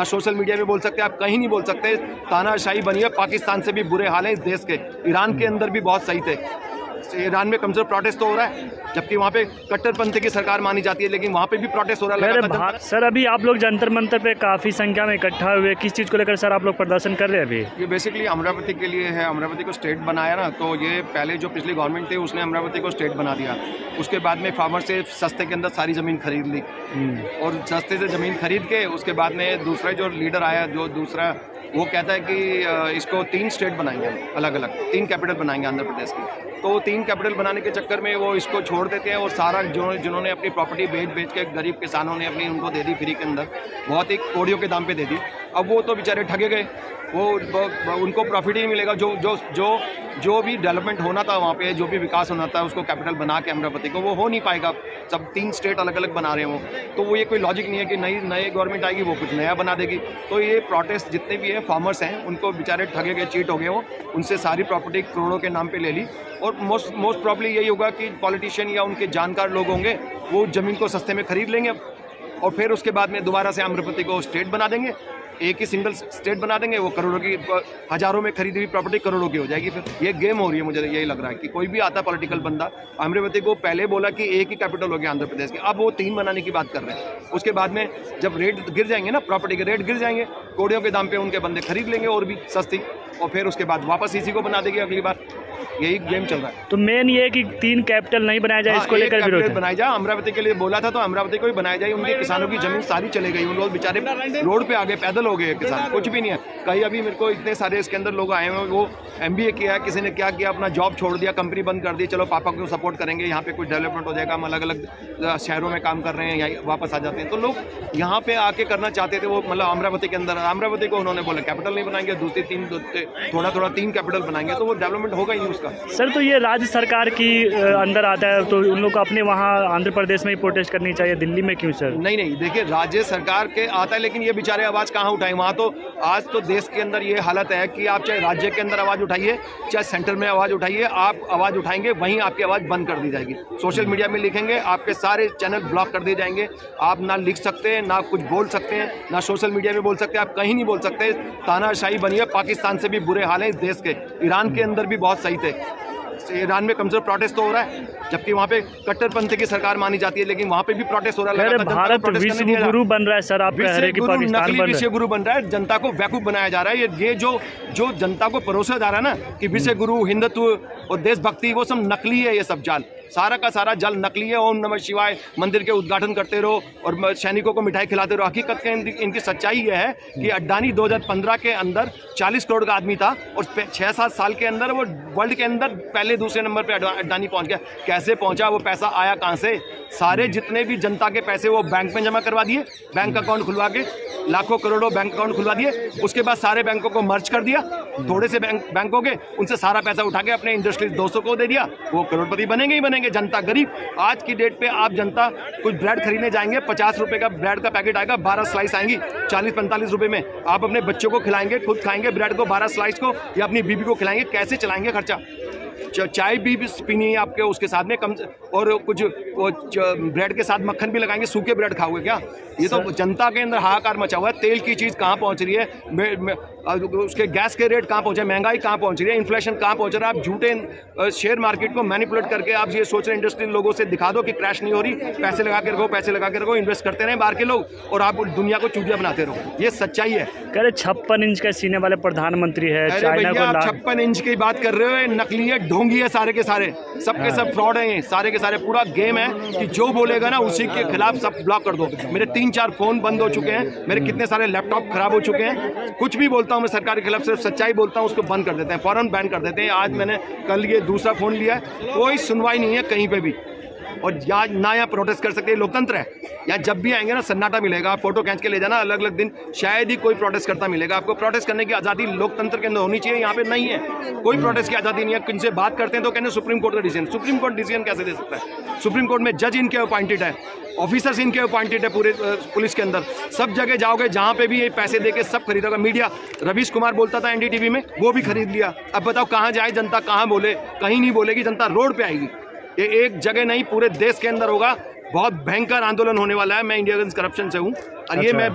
ना social media में बोल सकते, आप कहीं नहीं बोल सकते। तानाशाही बनी है, पाकिस्तान से भी बुरे हाल हैं इस देश के, ईरान के अंदर भी बहुत सही थे। ईरान में कम से कम प्रोटेस्ट तो हो रहा है, जबकि वहाँ पे कट्टरपंथी की सरकार मानी जाती है, लेकिन वहाँ पे भी प्रोटेस्ट हो रहा है। सर अभी आप लोग जंतर मंतर पे काफ़ी संख्या में इकट्ठा हुए, किस चीज़ को लेकर सर आप लोग प्रदर्शन कर रहे हैं अभी? ये बेसिकली अमरावती के लिए है। अमरावती को स्टेट बनाया ना, तो ये पहले जो पिछली गवर्नमेंट थी उसने अमरावती को स्टेट बना दिया। उसके बाद में फार्मर से सस्ते के अंदर सारी ज़मीन खरीद ली, और सस्ते से ज़मीन खरीद के उसके बाद में दूसरा जो लीडर आया, जो दूसरा वो कहता है कि इसको 3 स्टेट बनाएंगे, अलग अलग 3 कैपिटल बनाएंगे आंध्र प्रदेश की। तो 3 कैपिटल बनाने के चक्कर में वो इसको छोड़ देते हैं, और सारा जिन्होंने अपनी प्रॉपर्टी बेच के गरीब किसानों ने अपनी उनको दे दी फ्री के अंदर, बहुत ही कोड़ियों के दाम पे दे दी। अब वो तो बेचारे ठगे गए, वो उनको प्रॉफिट ही नहीं मिलेगा। जो भी डेवलपमेंट होना था वहाँ पे, जो भी विकास होना था उसको कैपिटल बना के अमरावती को, वो हो नहीं पाएगा। सब 3 स्टेट अलग अलग बना रहे हैं तो वो ये कोई लॉजिक नहीं है कि नई गवर्नमेंट आएगी वो कुछ नया बना देगी। तो ये प्रोटेस्ट जितने भी है फार्मर्स हैं, उनको बेचारे ठगे गए, चीट हो गए, वो उनसे सारी प्रॉपर्टी करोड़ों के नाम पे ले ली। और मोस्ट प्रॉब्ली यही होगा कि पॉलिटिशियन या उनके जानकार लोग होंगे, वो ज़मीन को सस्ते में खरीद लेंगे, और फिर उसके बाद में दोबारा से अमरावती को स्टेट बना देंगे, एक ही सिंगल स्टेट बना देंगे। वो करोड़ों की, हज़ारों में खरीदी हुई प्रॉपर्टी करोड़ों की हो जाएगी। फिर ये गेम हो रही है। मुझे यही लग रहा है कि कोई भी आता पॉलिटिकल बंदा अमरावती को पहले बोला कि एक ही कैपिटल हो गया आंध्र प्रदेश के, अब वो 3 बनाने की बात कर रहे हैं। उसके बाद में जब रेट गिर जाएंगे ना, प्रॉपर्टी के रेट गिर जाएंगे, कोड़ियों के दाम पे उनके बंदे खरीद लेंगे और भी सस्ती, और फिर उसके बाद वापस इसी को बना देगी अगली बार। यही गेम चल रहा है। तो मेन ये है कि 3 कैपिटल नहीं बनाया जाए, इसको लेकर विरोध बनाया जाए। अमरावती के लिए बोला था तो अमरावती को ही बनाया जाए। उनके किसानों की जमीन सारी चले गई, उन लोग बेचारे रोड पे आ गए, पैदल हो गए किसान, कुछ भी नहीं है। कहीं अभी मेरे को इतने सारे इसके अंदर लोग आए हैं, वो MBA किया है, किसी ने क्या किया, अपना जॉब छोड़ दिया, कंपनी बंद कर दी, चलो पापा को सपोर्ट करेंगे, यहाँ पे कुछ डेवलपमेंट हो जाएगा, हम अलग अलग शहरों में काम कर रहे हैं, यहाँ वापस आ जाते हैं। तो लोग यहाँ पे आके करना चाहते थे वो, मतलब अमरावती के अंदर। अमरावती को उन्होंने बोला कैपिटल नहीं बनाएंगे, दूसरी 3 कैपिटल बनाएंगे, तो वो डेवलपमेंट होगा ही नहीं उसका। सर तो ये राज्य सरकार की अंदर आता है, तो उन लोग को अपने वहाँ आंध्र प्रदेश में ही प्रोटेस्ट करनी चाहिए, दिल्ली में क्यों सर? नहीं, देखिए राज्य सरकार के आता है, लेकिन ये बेचारे आवाज़ कहाँ उठाएं वहाँ। तो आज तो देश के अंदर ये हालत है कि आप चाहे राज्य के अंदर आवाज़ उठाइए, चाहे सेंटर में आवाज़ उठाइए, आप आवाज़ उठाएंगे वहीं आपकी आवाज़ बंद कर दी जाएगी। सोशल मीडिया में लिखेंगे, आपके सारे चैनल ब्लॉक कर दिए जाएंगे, आप ना लिख सकते हैं, ना कुछ बोल सकते हैं, ना सोशल मीडिया में बोल सकते हैं, आप कहीं नहीं बोल सकते। तानाशाही बनी है, पाकिस्तान से भी बुरे हाल हैं इस देश के, ईरान के अंदर भी बहुत सही थे। ईरान में कम से कम प्रोटेस्ट तो हो रहा है, जबकि वहाँ पे कट्टरपंथी की सरकार मानी जाती है, लेकिन वहाँ पे भी प्रोटेस्ट हो रहा है। भारत विश्व गुरु बन रहा है सर, आप कह रहे हैं कि पाकिस्तान विश्व गुरु बन रहा है, जनता को वैकूफ बनाया जा रहा है। ये जो जनता को परोसा जा रहा है ना कि विश्व गुरु, हिंदुत्व और देशभक्ति, वो सब नकली है। ये सब जाल, सारा का सारा जल नकली है। ओम नमः शिवाय मंदिर के उद्घाटन करते रहो और सैनिकों को मिठाई खिलाते रहो। हकीकत के इनकी सच्चाई ये है कि अड्डानी 2015 के अंदर 40 करोड़ का आदमी था, और 6-7 साल के अंदर वो वर्ल्ड के अंदर पहले दूसरे नंबर पे अड्डानी पहुंच गया। कैसे पहुंचा? वो पैसा आया कहां से? सारे जितने भी जनता के पैसे वो बैंक में जमा करवा दिए, बैंक अकाउंट खुलवा के लाखों करोड़ों बैंक अकाउंट खुलवा दिए। उसके बाद सारे बैंकों को मर्ज कर दिया, थोड़े से बैंक हो गए, उनसे सारा पैसा उठा के अपने इंडस्ट्रीज 200 को दे दिया। वो करोड़पति बनेंगे ही बनेंगे, जनता गरीब। आज की डेट पे आप जनता कुछ ब्रेड खरीदने जाएंगे, 50 रुपए का ब्रेड का पैकेट आएगा, 12 स्लाइस आएंगी 40-45 रुपए में। आप अपने बच्चों को खिलाएंगे, खुद खाएंगे ब्रेड को 12 स्लाइस को, या अपनी बीबी को खिलाएंगे, कैसे चलाएंगे खर्चा? चाय भी पीनी है आपके, उसके साथ में कम, और कुछ ब्रेड के साथ मक्खन भी लगाएंगे, सूखे ब्रेड खाओगे क्या? ये तो जनता के अंदर हाहाकार मचा हुआ है। तेल की चीज़ कहाँ पहुँच रही है, उसके गैस के रेट कहाँ पहुँचे, महंगाई कहाँ पहुँच रही है, इन्फ्लेशन कहाँ पहुँच रहा है। आप झूठे शेयर मार्केट को मैनिपुलेट करके आप ये सोच रहे हैं इंडस्ट्री लोगों से दिखा दो कि क्रैश नहीं हो रही, पैसे लगा के रखो, पैसे लगा के रखो, इन्वेस्ट करते रहे बाहर के लोग, और आप दुनिया को चूतिया बनाते रहो। ये सच्चाई है। कह रहे 56 इंच के सीने वाले प्रधानमंत्री है, चाइना को 56 इंच की बात कर रहे हो, नकली है, ढोंगी है, सारे के सारे, सबके सब फ्रॉड है, सारे के सारे। पूरा गेम है कि जो बोलेगा ना उसी के खिलाफ सब ब्लॉक कर दो। मेरे 3-4 फोन बंद हो चुके हैं, मेरे कितने सारे लैपटॉप खराब हो चुके हैं। कुछ भी बोलता हूँ मैं सरकार के खिलाफ, सिर्फ सच्चाई बोलता हूँ, उसको बंद कर देते हैं, फौरन बैन कर देते हैं। आज मैंने कल ये दूसरा फोन लिया है, कोई सुनवाई नहीं है कहीं पे भी, और ना यहाँ प्रोटेस्ट कर सकते। लोकतंत्र है, यहाँ जब भी आएंगे ना सन्नाटा मिलेगा। आप फोटो खींच के ले जाना अलग अलग दिन, शायद ही कोई प्रोटेस्ट करता मिलेगा आपको। प्रोटेस्ट करने की आज़ादी लोकतंत्र के अंदर होनी चाहिए, यहाँ पे नहीं है। कोई प्रोटेस्ट की आज़ादी नहीं है। किनसे बात करते हैं तो कहते हैं सुप्रीम कोर्ट का डिसीजन। सुप्रीम कोर्ट डिसीजन कैसे दे सकता है? सुप्रीम कोर्ट में जज इनके अपॉइंटेड है, ऑफिसर्स इनके अपॉइंटेड है पूरे पुलिस के अंदर। सब जगह जाओगे जहाँ पे भी ये पैसे देके सब खरीदोगे। मीडिया, रवीश कुमार बोलता था NDTV में, वो भी खरीद लिया। अब बताओ कहाँ जाए जनता, कहाँ बोले? कहीं नहीं बोलेगी जनता, रोड पे आएगी। ये एक जगह नहीं, पूरे देश के अंदर होगा। बहुत भयंकर आंदोलन होने वाला है। मैं इंडिया अगेंस्ट करप्शन से हूँ और ये मैं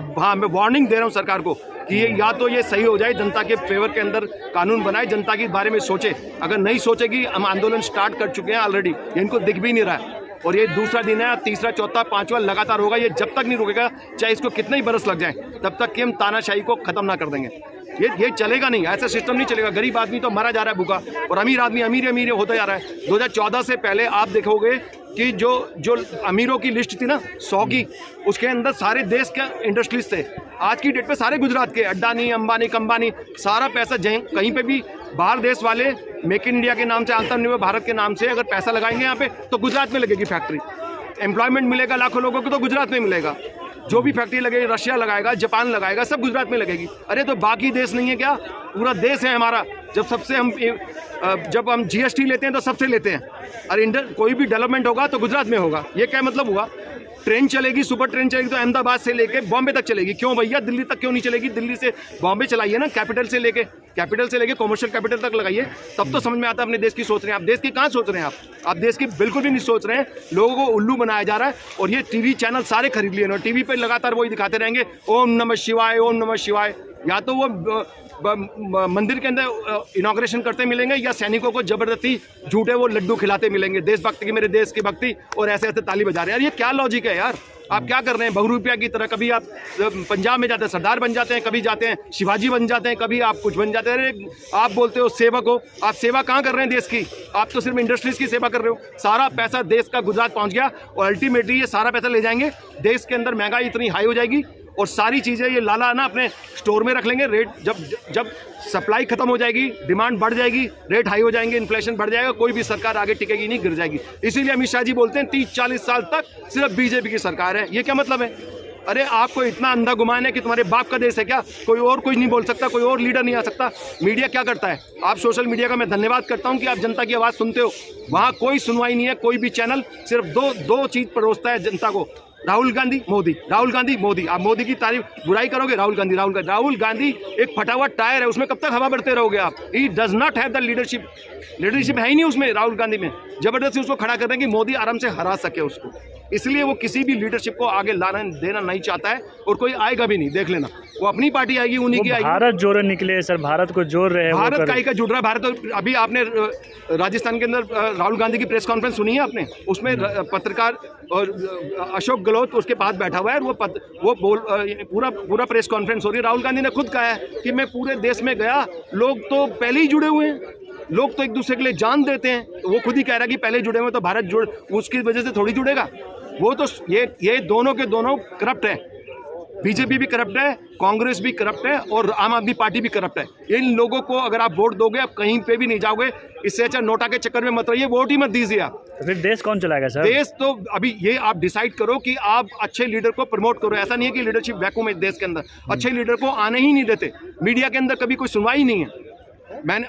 वार्निंग दे रहा हूँ सरकार को कि ये या तो ये सही हो जाए, जनता के फेवर के अंदर कानून बनाए, जनता के बारे में सोचे। अगर नहीं सोचेगी, हम आंदोलन स्टार्ट कर चुके हैं ऑलरेडी, ये इनको दिख भी नहीं रहा है और ये दूसरा दिन है, तीसरा चौथा पांचवा लगातार होगा। ये जब तक नहीं रुकेगा, चाहे इसको कितने ही बरस लग जाए, तब तक कि हम तानाशाही को खत्म ना कर देंगे। ये चलेगा नहीं, ऐसा सिस्टम नहीं चलेगा। गरीब आदमी तो मरा जा रहा है भूखा और अमीर आदमी अमीर होता जा रहा है। 2014 से पहले आप देखोगे कि जो अमीरों की लिस्ट थी ना 100 की, उसके अंदर सारे देश के इंडस्ट्रीज थे। आज की डेट पे सारे गुजरात के, अड्डानी, अंबानी, कंबानी, सारा पैसा कहीं पे भी बाहर देश वाले मेक इन इंडिया के नाम से, आत्मनिर्भर भारत के नाम से अगर पैसा लगाएंगे यहाँ पे, तो गुजरात में लगेगी फैक्ट्री। एम्प्लॉयमेंट मिलेगा लाखों लोगों को तो गुजरात में मिलेगा। जो भी फैक्ट्री लगेगी, रशिया लगाएगा, जापान लगाएगा, सब गुजरात में लगेगी। अरे तो बाकी देश नहीं है क्या? पूरा देश है हमारा। जब हम जीएसटी लेते हैं तो सबसे लेते हैं। और कोई भी डेवलपमेंट होगा तो गुजरात में होगा। ये क्या मतलब हुआ? ट्रेन चलेगी, सुपर ट्रेन चलेगी तो अहमदाबाद से लेके बॉम्बे तक चलेगी। क्यों भैया? दिल्ली तक क्यों नहीं चलेगी? दिल्ली से बॉम्बे चलाइए ना, कैपिटल से लेके कॉमर्शियल कैपिटल तक लगाइए, तब तो समझ में आता है अपने देश की सोच रहे हैं। आप देश की कहाँ सोच रहे हैं? आप देश की बिल्कुल भी नहीं सोच रहे हैं। लोगों को उल्लू बनाया जा रहा है और ये टीवी चैनल सारे खरीद लिए ना, टीवी पे लगातार वही दिखाते रहेंगे, ओम नमः शिवाय, ओम नमः शिवाय। या तो वो मंदिर के अंदर इनॉग्रेशन करते मिलेंगे या सैनिकों को जबरदस्ती झूठे वो लड्डू खिलाते मिलेंगे, देशभक्ति की, मेरे देश की भक्ति, और ऐसे ऐसे ताली बजा रहे हैं। यार ये क्या लॉजिक है यार? आप क्या कर रहे हैं? बहुरूपिया की तरह कभी आप पंजाब में जाते हैं सरदार बन जाते हैं, कभी जाते हैं शिवाजी बन जाते हैं, कभी आप कुछ बन जाते हैं। अरे आप बोलते हो सेवक हो, आप सेवा कहाँ कर रहे हैं देश की? आप तो सिर्फ इंडस्ट्रीज की सेवा कर रहे हो। सारा पैसा देश का गुजरात पहुँच गया और अल्टीमेटली ये सारा पैसा ले जाएंगे। देश के अंदर महंगाई इतनी हाई हो जाएगी और सारी चीज़ें ये लाला ना अपने स्टोर में रख लेंगे। रेट जब सप्लाई खत्म हो जाएगी, डिमांड बढ़ जाएगी, रेट हाई हो जाएंगे, इन्फ्लेशन बढ़ जाएगा, कोई भी सरकार आगे टिकेगी नहीं, गिर जाएगी। इसीलिए अमित शाह जी बोलते हैं 30-40 साल तक सिर्फ बीजेपी की सरकार है। ये क्या मतलब है? अरे आपको इतना अंधा गुमान है कि तुम्हारे बाप का देश है क्या? कोई और कुछ नहीं बोल सकता, कोई और लीडर नहीं आ सकता। मीडिया क्या करता है? आप सोशल मीडिया का मैं धन्यवाद करता हूं कि आप जनता की आवाज़ सुनते हो। वहाँ कोई सुनवाई नहीं है। कोई भी चैनल सिर्फ दो चीज़ परोसता है जनता को, राहुल गांधी मोदी, राहुल गांधी मोदी। आप मोदी की तारीफ बुराई करोगे, राहुल गांधी एक फटा हुआ टायर है, उसमें कब तक हवा भरते रहोगे आप? He does not have the leadership है ही नहीं उसमें, राहुल गांधी में। जबरदस्ती उसको खड़ा कर दें कि मोदी आराम से हरा सके उसको। इसलिए वो किसी भी लीडरशिप को आगे लाना देना नहीं चाहता है और कोई आएगा भी नहीं, देख लेना। वो अपनी पार्टी आएगी, उन्हीं की आएगी। भारत जोड़े निकले सर, भारत को जोड़ रहे हैं। भारत का जुड़ रहा है। भारत तो अभी आपने राजस्थान के अंदर राहुल गांधी की प्रेस कॉन्फ्रेंस सुनी है आपने? उसमें पत्रकार और अशोक गहलोत उसके पास बैठा हुआ है और पूरा प्रेस कॉन्फ्रेंस हो रही है। राहुल गांधी ने खुद कहा है कि मैं पूरे देश में गया, लोग तो पहले ही जुड़े हुए हैं, लोग तो एक दूसरे के लिए जान देते हैं। वो खुद ही कह रहा है कि पहले जुड़े हुए तो भारत उसकी वजह से थोड़ी जुड़ेगा। वो तो ये दोनों के दोनों करप्ट है। बीजेपी भी करप्ट है, कांग्रेस भी करप्ट है और आम आदमी पार्टी भी करप्ट है। इन लोगों को अगर आप वोट दोगे, आप कहीं पे भी नहीं जाओगे। इससे अच्छा नोटा के चक्कर में मत रहिए, वोट ही मत दीजिए आप। तो फिर देश कौन चलाएगा सर? देश तो अभी ये आप डिसाइड करो कि आप अच्छे लीडर को प्रमोट करो। ऐसा नहीं है कि लीडरशिप वैक्यूम है देश के अंदर, अच्छे लीडर को आने ही नहीं देते। मीडिया के अंदर कभी कोई सुनवाई नहीं है।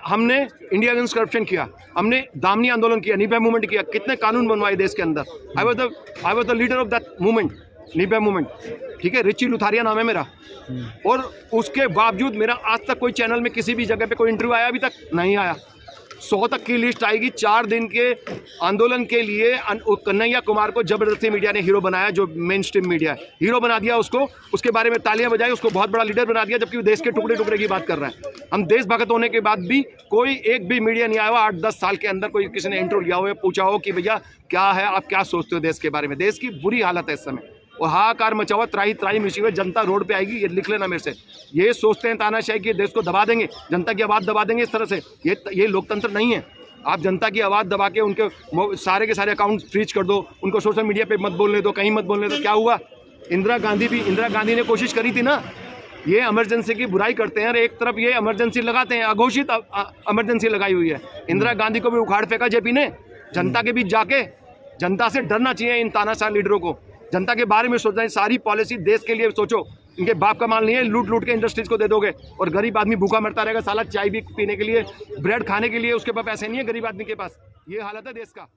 हमने इंडिया अगेंस्ट करप्शन किया, हमने दामनी आंदोलन किया, निर्भया मूवमेंट किया, कितने कानून बनवाए देश के अंदर। I was the leader of that movement, Nirbhaya movement. ठीक है, रिची लुथारिया नाम है मेरा। और उसके बावजूद मेरा आज तक कोई चैनल में किसी भी जगह पे कोई इंटरव्यू आया अभी तक नहीं आया। 100 तक की लिस्ट आएगी। 4 दिन के आंदोलन के लिए कन्हैया कुमार को जबरदस्ती मीडिया ने हीरो बनाया, जो मेन स्ट्रीम मीडिया है, हीरो बना दिया उसको। उसके बारे में तालियां बजाई, उसको बहुत बड़ा लीडर बना दिया, जबकि वो देश के टुकड़े टुकड़े की बात कर रहा है। हम देशभक्त होने के बाद भी कोई एक भी मीडिया नहीं आया हुआ 8-10 साल के अंदर कोई किसी ने इंटरव्यू लिया हुआ, पूछा हो कि भैया क्या है, आप क्या सोचते हो देश के बारे में। देश की बुरी हालत है इस समय और हाहाकार मचा हुआ, त्राही मची हुई। जनता रोड पे आएगी, ये लिख लेना मेरे से। ये सोचते हैं तानाशाही कि देश को दबा देंगे, जनता की आवाज़ दबा देंगे। इस तरह से ये लोकतंत्र नहीं है। आप जनता की आवाज़ दबा के उनके सारे के सारे अकाउंट फ्रीज कर दो, उनको सोशल मीडिया पे मत बोलने दो, कहीं मत बोलने दो। क्या हुआ? इंदिरा गांधी ने कोशिश करी थी ना। ये इमरजेंसी की बुराई करते हैं और एक तरफ ये इमरजेंसी लगाते हैं, अघोषित इमरजेंसी लगाई हुई है। इंदिरा गांधी को भी उखाड़ फेंका जेपी ने। जनता के बीच जाके जनता से डरना चाहिए इन तानाशाह लीडरों को। जनता के बारे में सोचना है, सारी पॉलिसी देश के लिए सोचो। इनके बाप का माल नहीं है, लूट के इंडस्ट्रीज को दे दोगे और गरीब आदमी भूखा मरता रहेगा। साला चाय भी पीने के लिए, ब्रेड खाने के लिए उसके पास पैसे नहीं है गरीब आदमी के पास। ये हालत है देश का।